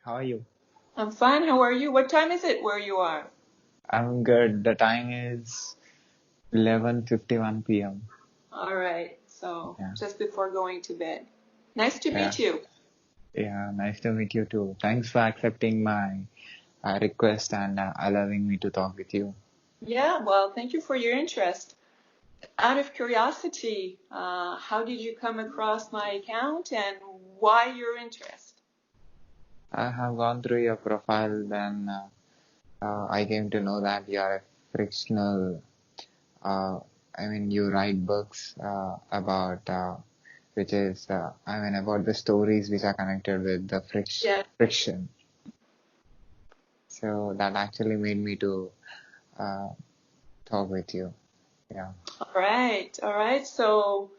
How are you? I'm fine. How are you? What time is it where you are? I'm good. The time is 11:51 p.m. All right. So Yeah, just before going to bed. Nice to yeah, meet you. yeah. Nice to meet you too. Thanks for accepting my request and allowing me to talk with you. Yeah, well, thank you for your interest. Out of curiosity, how did you come across my account and why your interest? I have gone through your profile, then I came to know that you are a fictional. Uh, you write books about which is about the stories which are connected with the Yeah. friction. So that actually made me to uh, talk with you. Yeah. All right. All right. So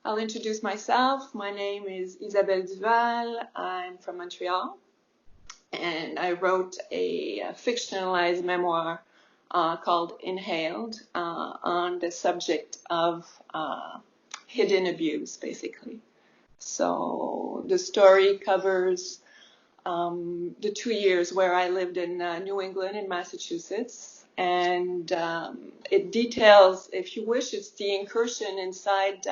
I'll introduce myself. My name is Isabelle Duval. I'm from Montreal. And I wrote a fictionalized memoir called Inhaled on the subject of hidden abuse, basically. So the story covers the 2 years where I lived in New England in Massachusetts. And it details, if you wish, it's the incursion inside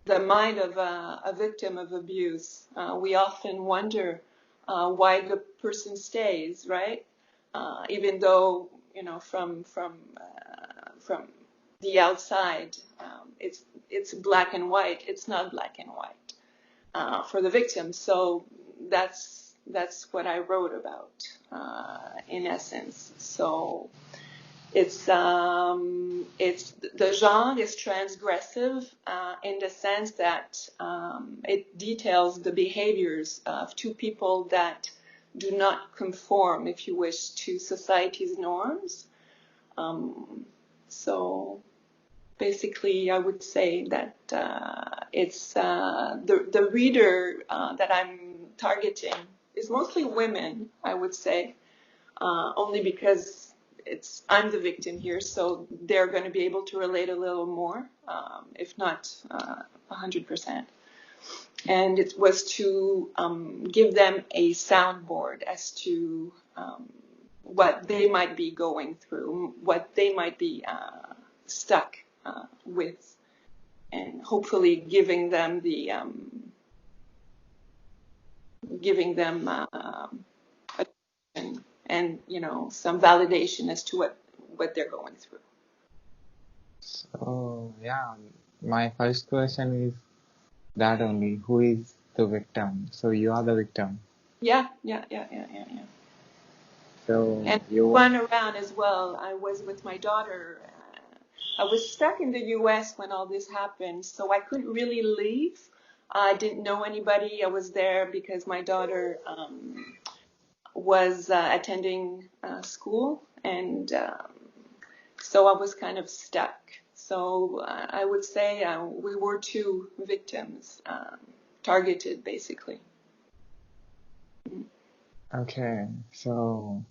the mind of a victim of abuse. We often wonder why the person stays, right? Even though from the outside, it's black and white. It's not black and white for the victim. So that's what I wrote about in essence. So it's the genre is transgressive in the sense that it details the behaviors of two people that do not conform, if you wish, to society's norms. So basically, I would say that it's the reader that I'm targeting is mostly women, I would say, only because I'm the victim here, so they're going to be able to relate a little more, if not 100%. And it was to give them a soundboard as to what they might be going through, what they might be stuck with, and hopefully giving them attention and some validation as to what they're going through. So yeah, my first question is that only, who is the victim? So you are the victim. Yeah. So And you, fun around as well. I was with my daughter. I was stuck in the U.S. when all this happened, so I couldn't really leave. I didn't know anybody. I was there because my daughter was attending school, and so I was kind of stuck. So I would say we were two victims targeted, basically. okay. So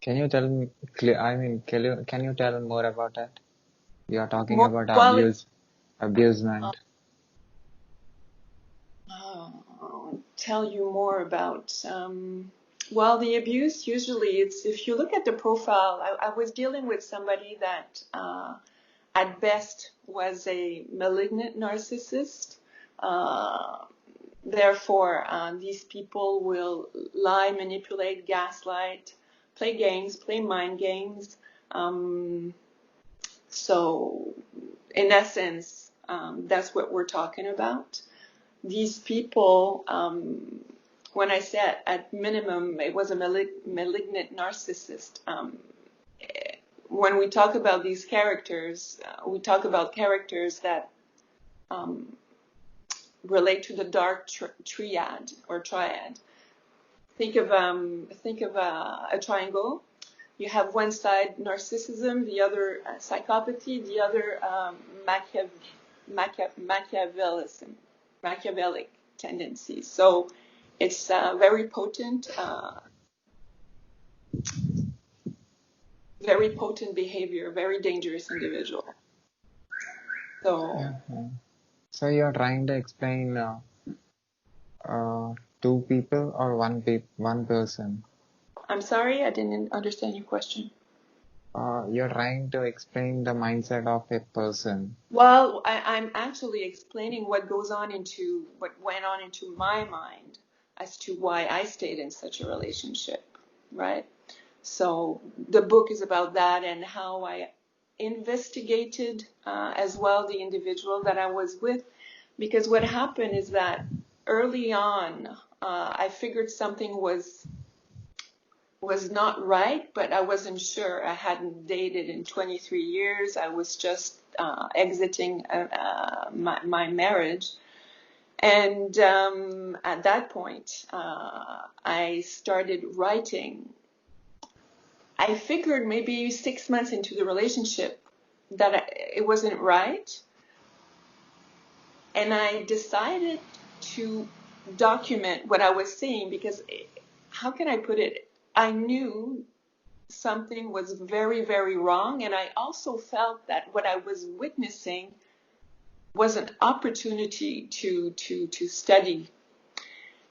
can you tell me, can you tell more about that? You are talking More about well, abusement. tell you more about. Well, the abuse usually it's if you look at the profile. I was dealing with somebody that at best was a malignant narcissist. Uh, Therefore, these people will lie, manipulate, gaslight, play games, play mind games. Um, so, in essence, that's what we're talking about. These people, when I said at minimum it was a malignant narcissist, when we talk about these characters, we talk about characters that um, relate to the dark triad or triad. Think of a triangle. You have one side narcissism, the other psychopathy, the other Machiavellism, Machiavellic tendencies. So it's very potent behavior, very dangerous individual. So Mhm. So you are trying to explain two people or one person? I'm sorry, I didn't understand your question. You're trying to explain the mindset of a person. Well, I'm actually explaining what went on into my mind as to why I stayed in such a relationship, right? So the book is about that and how I investigated as well the individual that I was with, because what happened is that early on, I figured something was not right, but I wasn't sure. I hadn't dated in 23 years. I was just exiting my marriage. And at that point, I started writing. I figured maybe 6 months into the relationship that it wasn't right. And I decided to document what I was seeing because, how can I put it? I knew something was very, very wrong. And I also felt that what I was witnessing was an opportunity to study.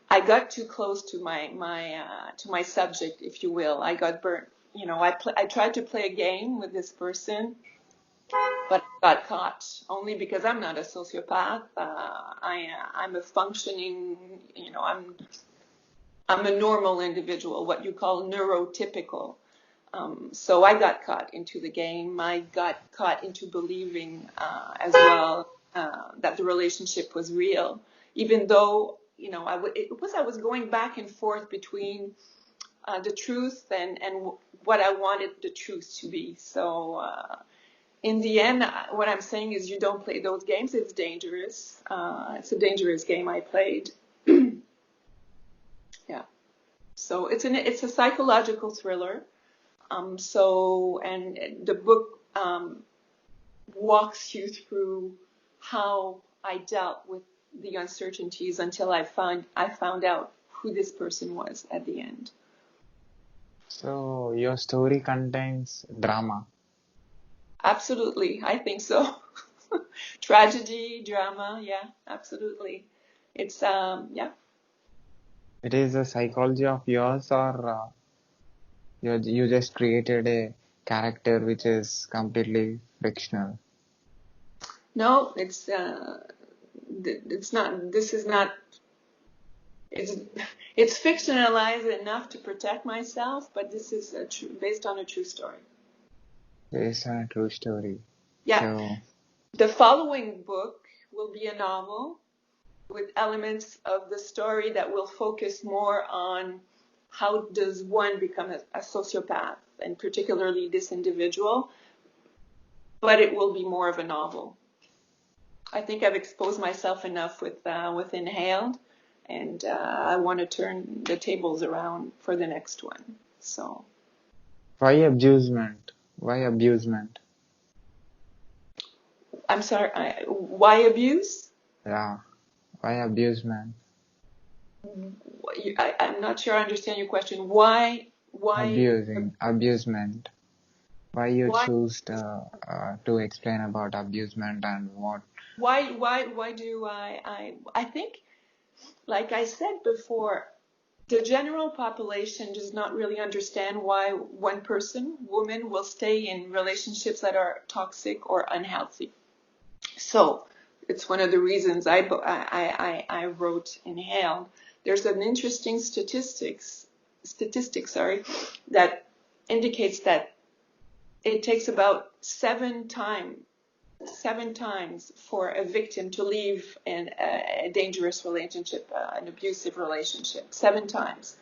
I got too close to my subject, if you will. I got burnt. I tried to play a game with this person, but I got caught only because I'm not a sociopath. I'm a functioning. I'm a normal individual, what you call neurotypical. So I got caught into the game. I got caught into believing as well that the relationship was real, even though I was going back and forth between the truth and what I wanted the truth to be. So in the end, what I'm saying is you don't play those games. It's dangerous. It's a dangerous game I played. Yeah. So it's a psychological thriller. And the book walks you through how I dealt with the uncertainties until I found out who this person was at the end. So your story contains drama. Absolutely, I think so. Tragedy, drama, yeah, absolutely. It's yeah. It is a psychology of yours, or you just created a character which is completely fictional. No, it's not. This is not. It's it's fictionalized enough to protect myself, but this is based on a true story. Based on a true story. Yeah. So The following book will be a novel with elements of the story that will focus more on how does one become a sociopath, and particularly this individual, but it will be more of a novel. I think I've exposed myself enough with Inhaled, and I want to turn the tables around for the next one. So, why abusement? Why abusement? I'm sorry, why abuse? Yeah, why abusement? I'm not sure I understand your question. Why Abusement. Why you why choose to explain about abusement and what? why do I think, like I said before, the general population does not really understand why one person, woman, will stay in relationships that are toxic or unhealthy. So it's one of the reasons I wrote Inhaled. There's an interesting statistic, that indicates that it takes about seven times for a victim to leave a dangerous relationship, an abusive relationship. 7 times.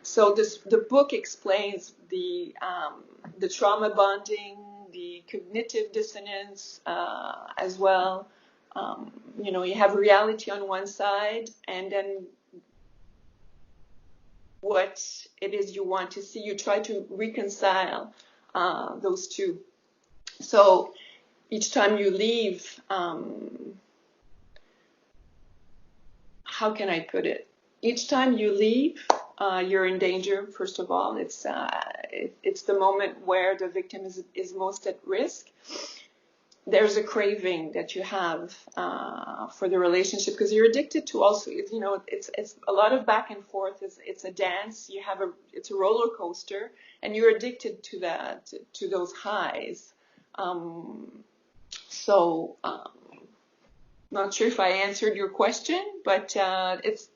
So the book explains the trauma bonding, the cognitive dissonance as well. You have reality on one side, and then what it is you want to see. You try to reconcile those two. So each time you leave, how can I put it? Each time you leave, you're in danger. First of all, it's the moment where the victim is most at risk. there's a craving that you have for the relationship, because you're addicted to also, you know, it's a lot of back and forth. It's a dance. It's a roller coaster, and you're addicted to that, to those highs. So not sure if I answered your question, but it's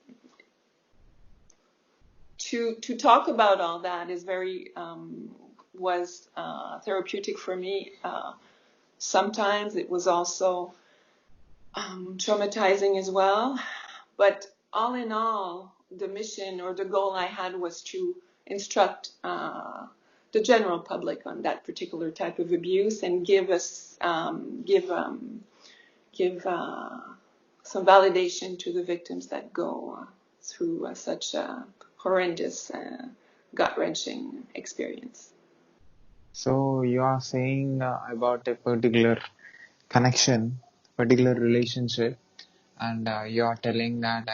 to talk about all that is very was therapeutic for me. Sometimes it was also traumatizing as well. But all in all, the mission or the goal I had was to instruct the general public on that particular type of abuse and give some validation to the victims that go through such a horrendous, gut-wrenching experience. So you are saying about a particular connection, particular relationship, and you are telling that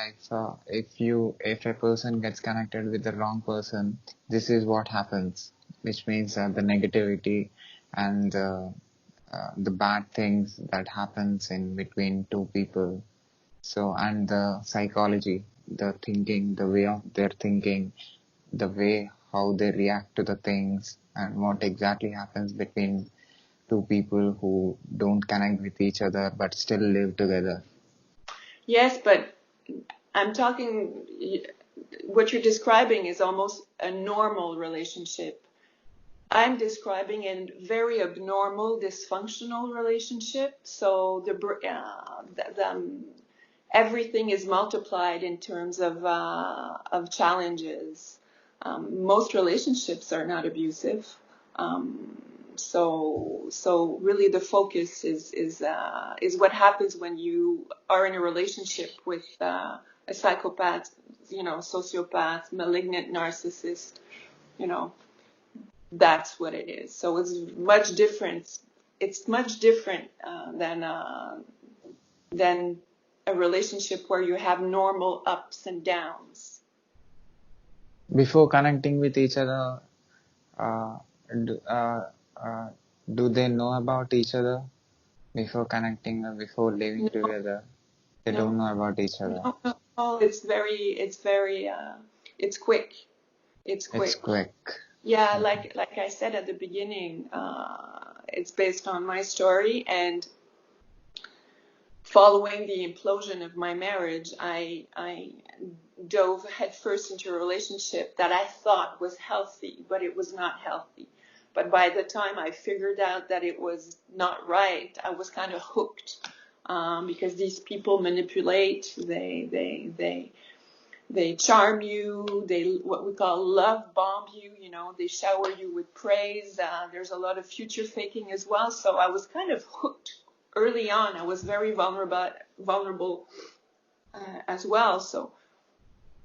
if a person gets connected with the wrong person, this is what happens, which means the negativity and the bad things that happens in between two people. So, and the psychology, the thinking, the way of their thinking, the way how they react to the things, and what exactly happens between two people who don't connect with each other but still live together. Yes, but I'm talking, what you're describing is almost a normal relationship. I'm describing a very abnormal, dysfunctional relationship. So everything is multiplied in terms of challenges. Most relationships are not abusive. So really the focus is what happens when you are in a relationship with a psychopath, you know, sociopath, malignant narcissist, you know, that's what it is. So it's much different. It's much different than a relationship where you have normal ups and downs. Before connecting with each other, do they know about each other? Before connecting or before living together, they don't know about each other. No, it's quick. It's quick. Yeah, like I said at the beginning, it's based on my story, and following the implosion of my marriage, I dove headfirst into a relationship that I thought was healthy, but it was not healthy. But by the time I figured out that it was not right, I was kind of hooked, because these people manipulate, they charm you, they what we call love bomb you, you know, they shower you with praise. There's a lot of future faking as well. So I was kind of hooked early on. I was very vulnerable as well. So,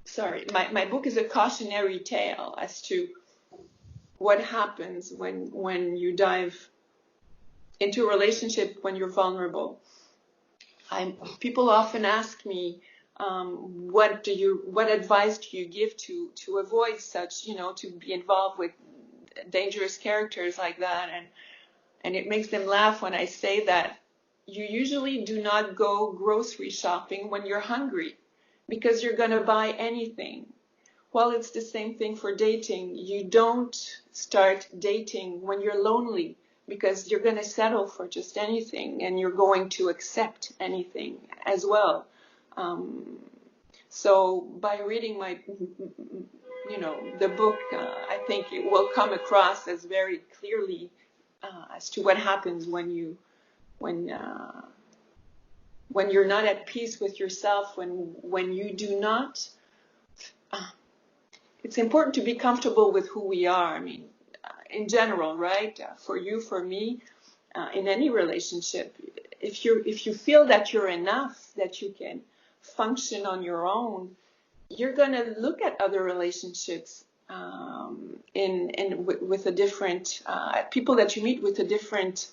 sorry, my book is a cautionary tale as to what happens when you dive into a relationship when you're vulnerable. People often ask me, what advice do you give to avoid such, you know, to be involved with dangerous characters like that, and it makes them laugh when I say that you usually do not go grocery shopping when you're hungry, because you're going to buy anything. Well, it's the same thing for dating. You don't start dating when you're lonely, because you're going to settle for just anything, and you're going to accept anything as well. So by reading the book, I think it will come across as very clearly as to what happens when you're not at peace with yourself, when you do not. It's important to be comfortable with who we are. I mean, in general, right? For you, for me, in any relationship, if you feel that you're enough, that you can function on your own, you're going to look at other relationships with a different people that you meet with a different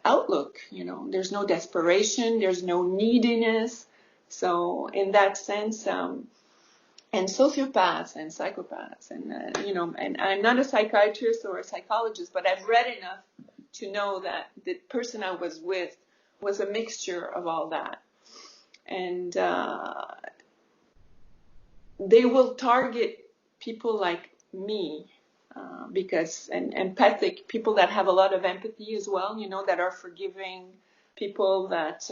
outlook. You know, there's no desperation, there's no neediness. So in that sense. And sociopaths and psychopaths, and and I'm not a psychiatrist or a psychologist, but I've read enough to know that the person I was with was a mixture of all that. And they will target people like me because, and empathic, people that have a lot of empathy as well, you know, that are forgiving, people that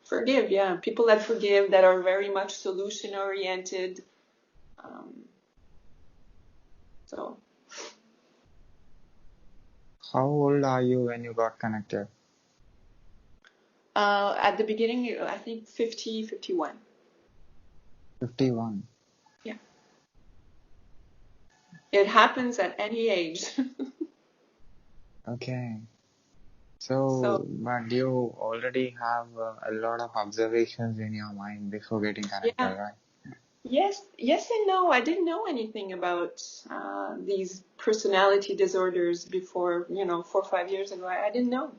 forgive, yeah, people that forgive, that are very much solution oriented. So, How old are you when you got connected? at the beginning, I think 50, 51. 51. Yeah. It happens at any age. Okay. So, So, but you already have a lot of observations in your mind before getting connected, yeah. right? Yes and no. I didn't know anything about these personality disorders before, 4 or 5 years ago. I didn't know.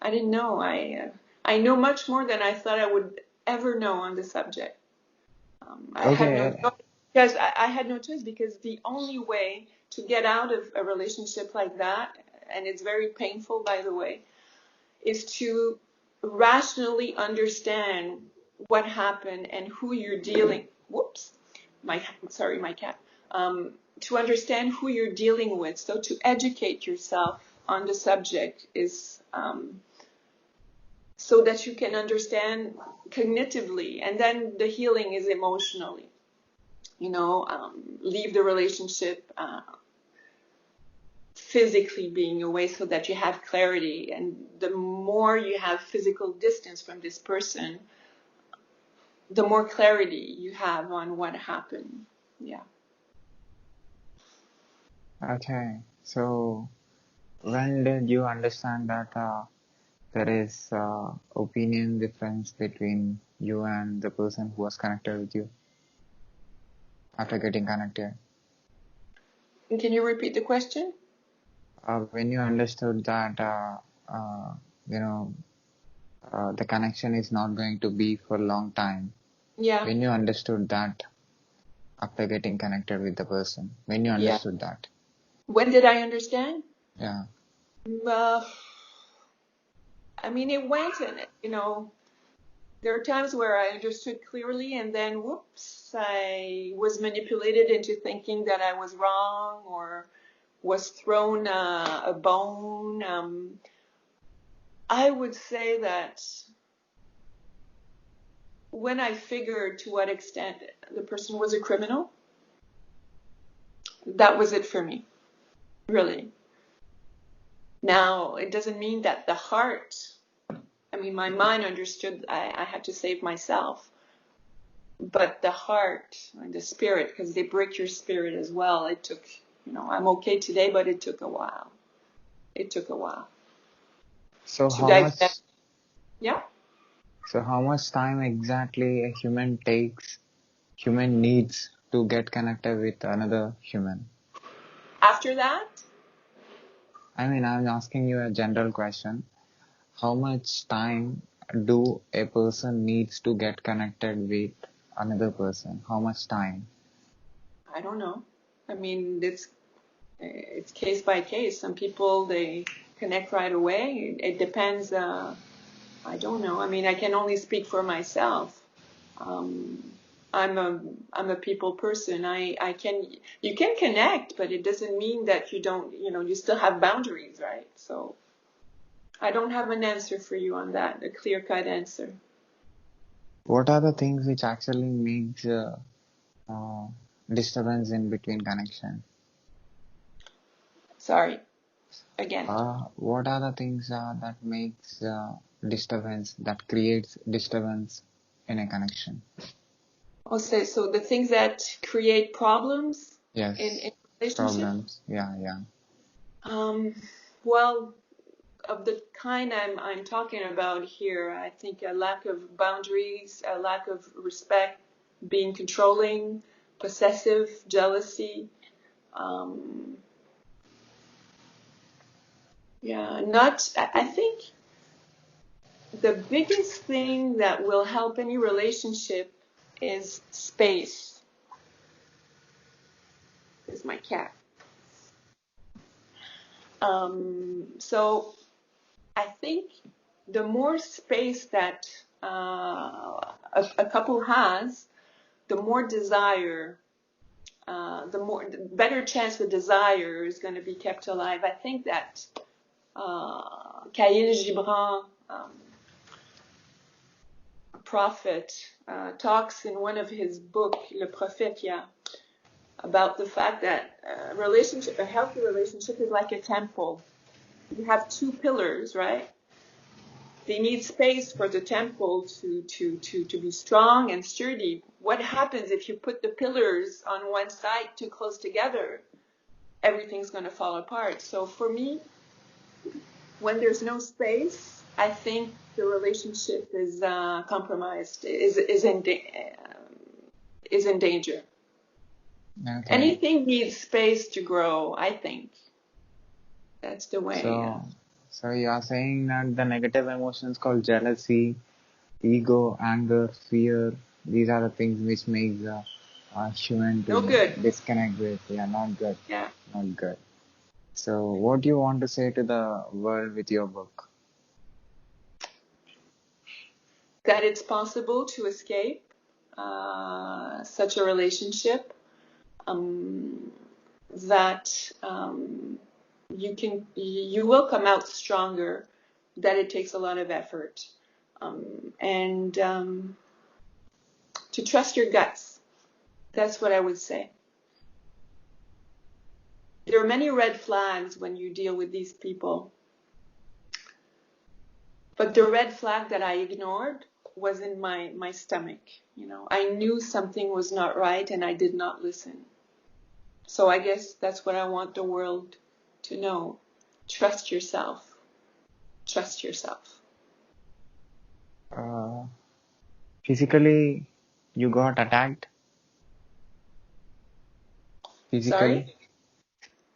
I didn't know. I know much more than I thought I would ever know on the subject. I had no Okay. choice because I had no choice because the only way to get out of a relationship like that, and it's very painful, by the way, is to rationally understand what happened and who you're dealing. Whoops, my cat. To understand who you're dealing with, so to educate yourself on the subject is so that you can understand cognitively, and then the healing is emotionally. Leave the relationship physically being away so that you have clarity. And the more you have physical distance from this person, the more clarity you have on what happened. Yeah. Okay. So, when did you understand that there is opinion difference between you and the person who was connected with you after getting connected? And can you repeat the question? When you understood that, you know, the connection is not going to be for a long time. Yeah. When you understood that after getting connected with the person, when you Yeah. understood that, When did I understand? yeah, Uh, I mean, it went in it, There are times where I understood clearly, and then, whoops, I was manipulated into thinking that I was wrong or was thrown a bone. I would say that when I figured to what extent the person was a criminal, that was it for me, really. Now, it doesn't mean that the heart, my mind understood I had to save myself, but the heart and the spirit, because they break your spirit as well, it took, I'm okay today, but it took a while. It took a while so to how much, digest. Yeah. so how much time exactly a human needs to get connected with another human? After that, I'm asking you a general question. How much time do a person needs to get connected with another person? How much time? I don't know. It's case by case. Some people, they connect right away. It depends. I don't know. I can only speak for myself. Um, I'm a people person. You can connect, but it doesn't mean that you don't, you still have boundaries, right? So I don't have an answer for you on that, a clear-cut answer. What are the things which actually makes uh, disturbance in between connection? Sorry, again. What are the things that makes disturbance, that creates disturbance in a connection? I'll say, so the things that create problems in Yes, relationship. problems. Yeah. Um, well, of the kind I'm talking about here, I think a lack of boundaries, a lack of respect, being controlling, possessive, jealousy. Um, yeah, not. I think the biggest thing that will help any relationship is space. Is my cat. So I think the more space that a couple has, the more desire, the better chance the desire is going to be kept alive. I think that Khalil Gibran, prophet, talks in one of his books, Le Prophète, yeah, about the fact that a healthy relationship is like a temple. You have two pillars, right? They need space for the temple to be strong and sturdy. What happens if you put the pillars on one side too close together? Everything's going to fall apart. So for me, when there's no space, I think the relationship is compromised, is in danger. Okay. Anything needs space to grow, I think. That's the way. So you are saying that the negative emotions called jealousy, ego, anger, fear, these are the things which make human No to good. disconnect with. Yeah, not good. Yeah. Not good. So what do you want to say to the world with your book? That it's possible to escape such a relationship. That you will come out stronger. That it takes a lot of effort, and to trust your guts. That's what I would say. There are many red flags when you deal with these people. But the red flag that I ignored was in my stomach. I knew something was not right and I did not listen. So I guess that's what I want the world to know. Trust yourself. Trust yourself. Physically, you got attacked? Physically? Sorry?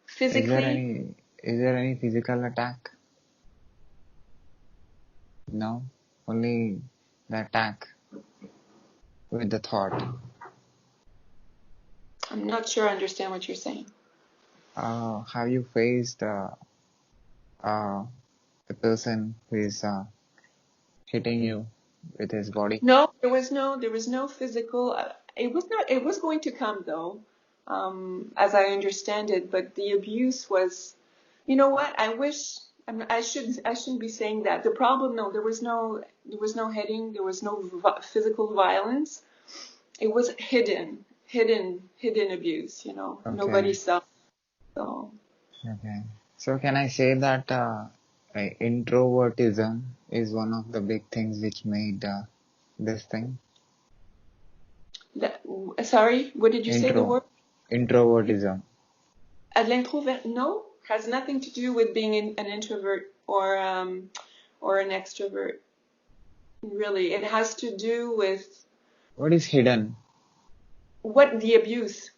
Physically? Is there any physical attack? No? Only the attack with the thought. I'm not sure I understand what you're saying. Have you faced the person who is hitting you with his body? No, there was no physical. It was going to come though, as I understand it. But the abuse was, you know what? I shouldn't be saying that. The problem, no, there was no hitting. There was no physical violence. It was hidden abuse. Okay. Nobody saw. So. Okay. So can I say that introvertism is one of the big things which made this thing? Sorry, what did you say the word? Introvertism. L'introvert, no, has nothing to do with being an introvert or an extrovert. Really, it has to do with What is hidden? what the abuse.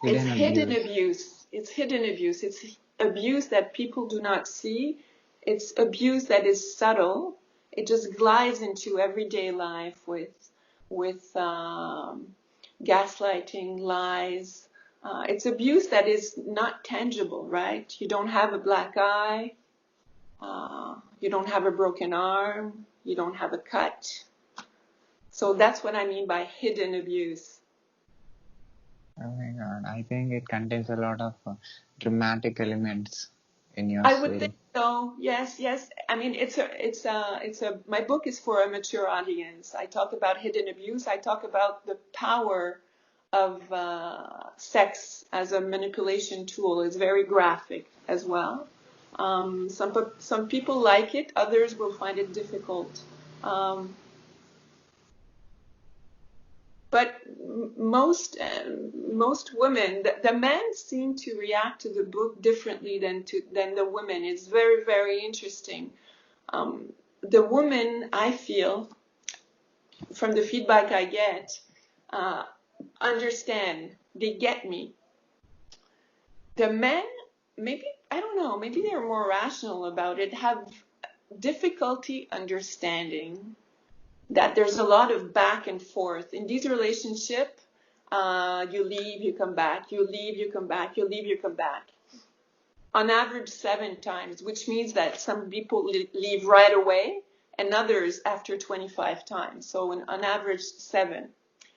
Hidden It's abuse. hidden abuse. It's hidden abuse. It's abuse that people do not see. It's abuse that is subtle. It just glides into everyday life with gaslighting, lies. It's abuse that is not tangible, right? You don't have a black eye. You don't have a broken arm. You don't have a cut. So that's what I mean by hidden abuse. Oh my God, I think it contains a lot of dramatic elements in your I story. would think so. Yes. I mean, my book is for a mature audience. I talk about hidden abuse. I talk about the power of sex as a manipulation tool. It's very graphic as well. Some people like it. Others will find it difficult. But most women, the men seem to react to the book differently than the women. It's very, very interesting. The women, I feel, from the feedback I get, understand. They get me. The men, maybe, I don't know, maybe they're more rational about it, have difficulty understanding that there's a lot of back and forth in these relationships. You leave, you come back, you leave, you come back, you leave, you come back. on average 7 times, which means that some people leave right away and others after 25 times. So on average 7.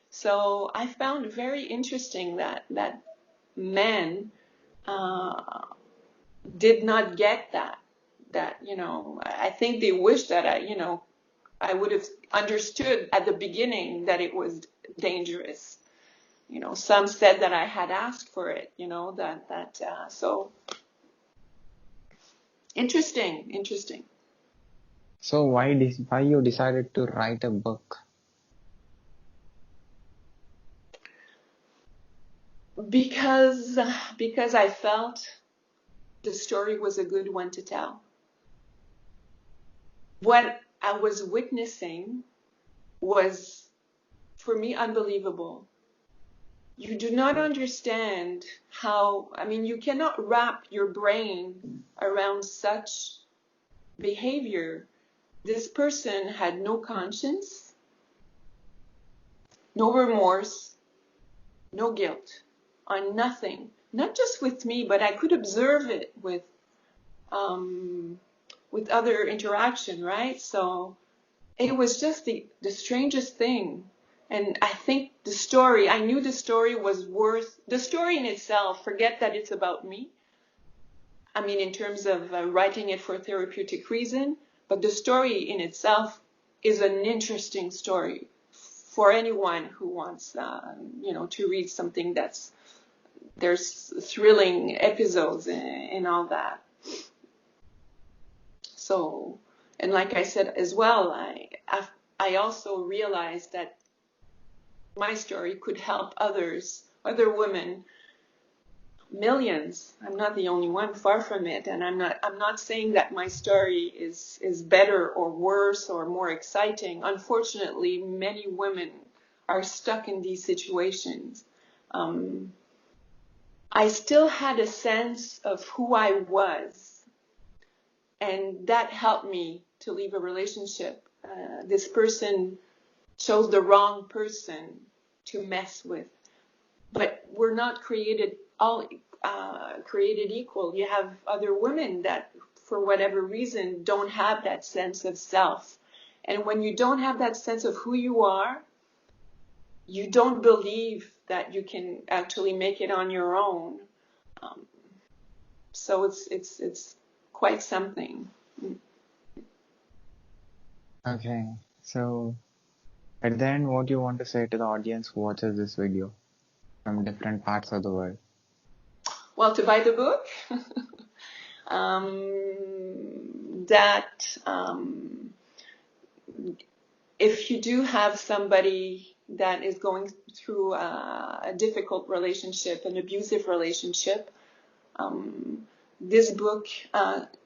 So I found very interesting that men did not get that. That, I think they wish that I would have understood at the beginning that it was dangerous. Some said that I had asked for it, so interesting. So why you decided to write a book? Because I felt the story was a good one to tell. What I was witnessing was, for me, unbelievable. You do not understand how, you cannot wrap your brain around such behavior. This person had no conscience, no remorse, no guilt, on nothing. Not just with me, but I could observe it with other interaction, right? So it was just the strangest thing. And I think I knew the story was worth, the story in itself, forget that it's about me. In terms of writing it for therapeutic reason, but the story in itself is an interesting story for anyone who wants, to read something there's thrilling episodes and all that. So, and like I said as well, I also realized that my story could help other women, millions. I'm not the only one, far from it. And I'm not saying that my story is better or worse or more exciting. Unfortunately, many women are stuck in these situations. I still had a sense of who I was, and that helped me to leave a relationship. This person chose the wrong person to mess with. But we're not created equal. You have other women that, for whatever reason, don't have that sense of self. And when you don't have that sense of who you are, you don't believe that you can actually make it on your own. So it's quite something. Okay, so at the end, what do you want to say to the audience who watches this video from different parts of the world? Well, to buy the book, that if you do have somebody that is going through a difficult relationship, an abusive relationship, this book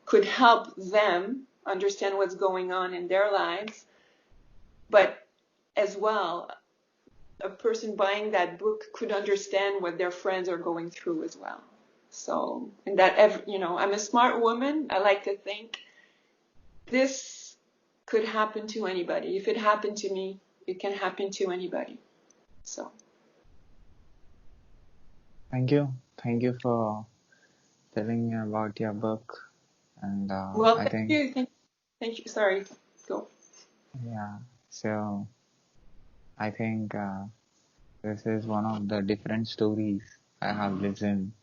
could help them understand what's going on in their lives. But as well, a person buying that book could understand what their friends are going through as well. So, and that, I'm a smart woman. I like to think this could happen to anybody. If it happened to me, it can happen to anybody. So. Thank you for telling me about your book. And Well, thank you. Sorry, go. Yeah, so I think this is one of the different stories I have listened,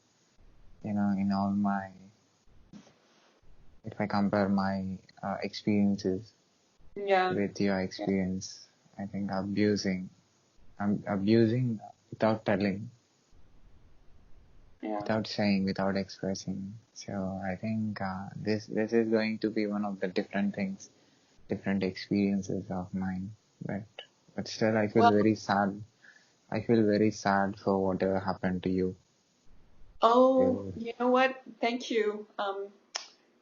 in all my, if I compare my experiences with your experience, I think I'm abusing without telling, without saying, without expressing. So I think this is going to be one of the different things, different experiences of mine. But still, I feel very sad. I feel very sad for whatever happened to you. Oh, you know what? Thank you.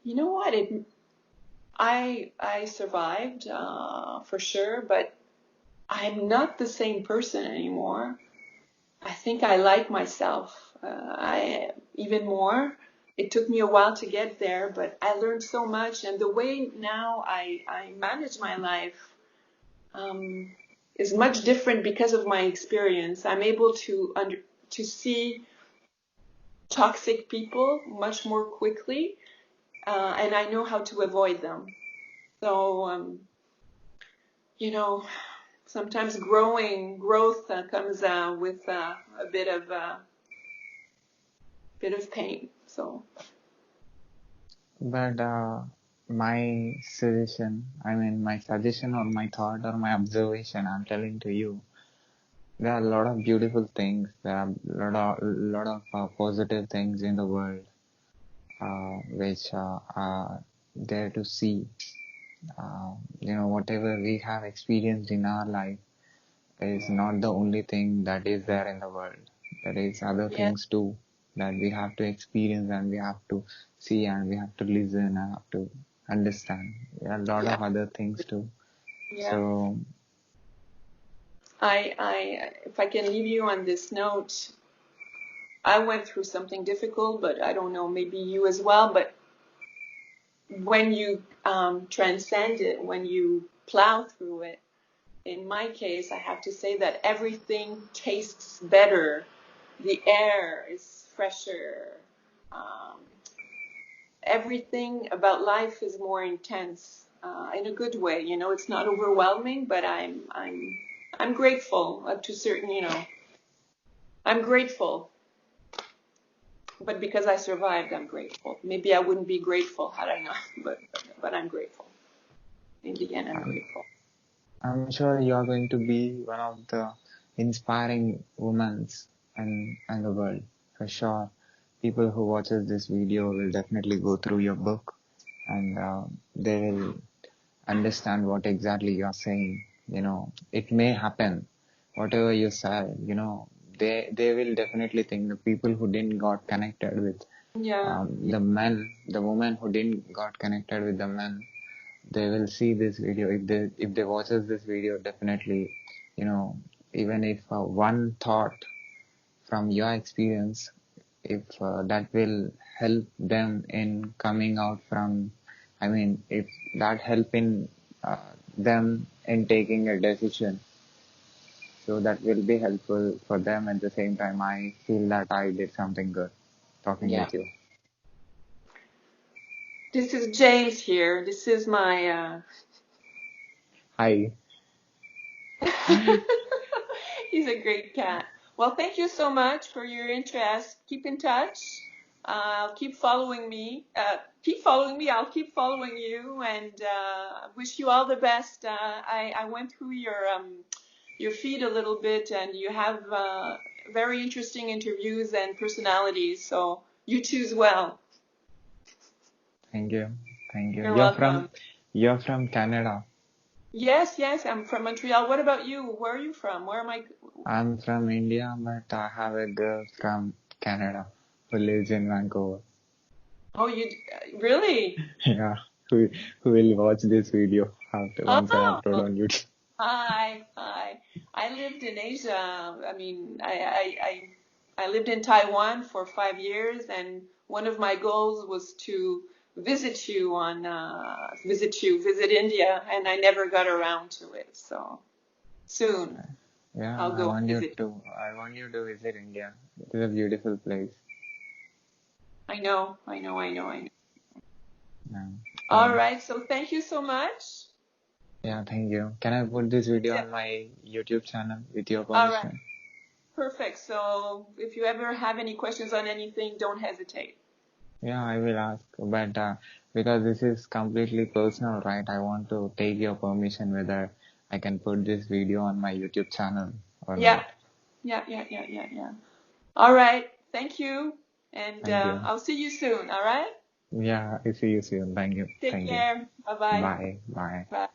You know what? I survived for sure, but I'm not the same person anymore. I think I like myself. Even more. It took me a while to get there, but I learned so much, and the way now I manage my life is much different because of my experience. I'm able to see toxic people much more quickly, and I know how to avoid them. So, you know, sometimes growth comes with a bit of pain. So But my suggestion, my suggestion or my thought or my observation, I'm telling to you, there are a lot of beautiful things. There are a lot of positive things in the world, which are there to see. Whatever we have experienced in our life is not the only thing that is there in the world. There is other yeah, things too that we have to experience and we have to see and we have to listen and have to understand. There are a lot yeah, of other things too. yeah. So If I can leave you on this note, I went through something difficult, but I don't know, maybe you as well. But when you transcend it, when you plow through it, in my case, I have to say that everything tastes better. The air is fresher. Um, Everything about life is more intense in a good way. You know, it's not overwhelming, but I'm grateful to certain. I'm grateful, but because I survived, I'm grateful. Maybe I wouldn't be grateful had I not, but I'm grateful. In the end, I'm I'm, grateful. I'm sure you are going to be one of the inspiring women in the world for sure. People who watches this video will definitely go through your book and they will understand what exactly you're saying. It may happen, whatever you said, they will definitely think the people who didn't got connected with Yeah, yeah, the woman who didn't got connected with the men, they will see this video. If they watches this video, definitely, you know, even if one thought from your experience, if that will help them in coming out from, if that help in them in taking a decision, so that will be helpful for them. At the same time, I feel that I did something good talking yeah. with you. This is James here. This is my Hi. He's a great cat. Well, thank you so much for your interest. Keep in touch. Keep following me. Keep following me. I'll keep following you, and wish you all the best. I went through your feed a little bit, and you have very interesting interviews and personalities. So you choose well. Thank you. Thank you. You're You're welcome. from you're from Canada. Yes, yes. I'm from Montreal. What about you? Where are you from? Where am I? I'm from India, but I have a girl from Canada who lives in Vancouver. Oh, you really? Yeah, who who will watch this video after once I Oh, upload on YouTube. hi, hi. I lived in Asia. I mean, I lived in Taiwan for 5 years, and one of my goals was to visit India, and I never got around to it. So soon Yeah, I'll go visit. I want you to visit India. It is a beautiful place. I know, I know, I know, I know. Yeah. All So right, so thank you so much. yeah, thank you. Can I put this video Yeah. on my YouTube channel with your All right, permission? perfect. So if you ever have any questions on anything, don't hesitate. Yeah, I will ask, but because this is completely personal, right? I want to take your permission whether I can put this video on my YouTube channel or Yeah, not. yeah, yeah, yeah, yeah, yeah. All right. Thank you. And Thank you. I'll see you soon. All right. Yeah, I see you soon. Thank you. Take Thank you. care. Bye-bye. Bye. Bye. Bye.